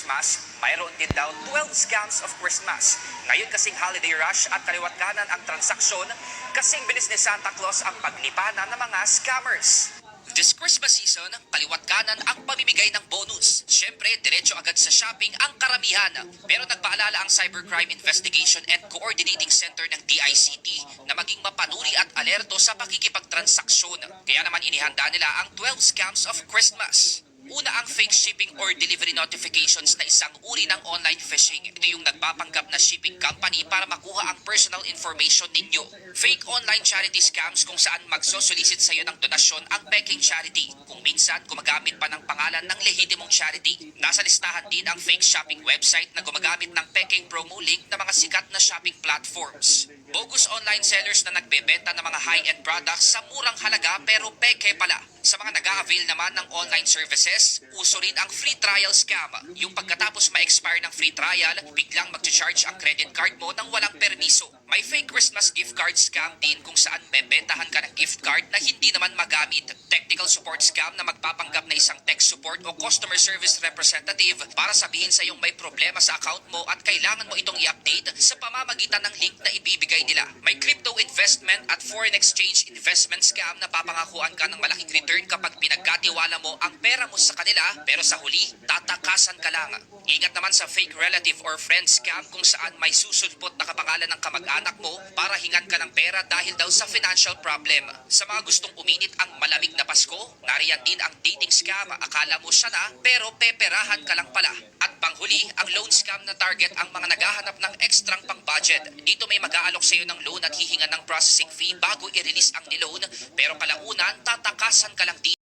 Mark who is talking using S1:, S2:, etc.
S1: Christmas, mayroon din daw 12 scams of Christmas. Ngayon kasing holiday rush at kaliwat kanan ang transaksyon, kasing bilis ni Santa Claus ang paglipanan ng mga scammers. This Christmas season, kaliwat kanan ang pamimigay ng bonus. Siyempre, diretso agad sa shopping ang karamihan. Pero nagpaalala ang Cybercrime Investigation and Coordinating Center ng DICT na maging mapanuri at alerto sa pakikipagtransaksyon. Kaya naman inihanda nila ang 12 scams of Christmas. Una ang fake shipping or delivery notifications na isang uri ng online phishing. Ito yung nagpapanggap na shipping company para makuha ang personal information ninyo. Fake online charity scams kung saan magsosolicit sa iyo ng donasyon ang peking charity. Kung minsan, gumagamit pa ng pangalan ng lehitimong charity. Nasa listahan din ang fake shopping website na gumagamit ng peking promo link ng mga sikat na shopping platforms. Bogus online sellers na nagbebenta ng mga high-end products sa murang halaga pero peke pala. Sa mga nag-a-avail naman ng online services, uso rin ang free trial scam. Yung pagkatapos ma-expire ng free trial, biglang mag-charge ang credit card mo nang walang permiso. May fake Christmas gift card scam din kung saan bebentahan ka ng gift card na hindi naman magamit. Technical support scam na magpapanggap na isang tech support o customer service representative para sabihin sa iyong may problema sa account mo at kailangan mo itong i-update sa pamamagitan ng link na ibibigay nila. May crypto investment at foreign exchange investment scam na papangakuan ka ng malaking return kapag pinagkatiwala mo ang pera mo sa kanila, pero sa huli, tatakasan ka lang. Ingat naman sa fake relative or friend scam kung saan may susulpot na kapangalan ng kamag-anak mo para hingan ka ng pera dahil daw sa financial problem. Sa mga gustong uminit ang malamig na Pasko, nariyan din ang dating scam. Akala mo siya na, pero peperahan ka lang pala. At panghuli, ang loan scam na target ang mga naghahanap ng ekstrang pang-budget. Dito may mag-aalok sa iyo ng loan at hihingan ng processing fee bago i-release ang niloan, pero kalaunan, tatakasan ka lang din.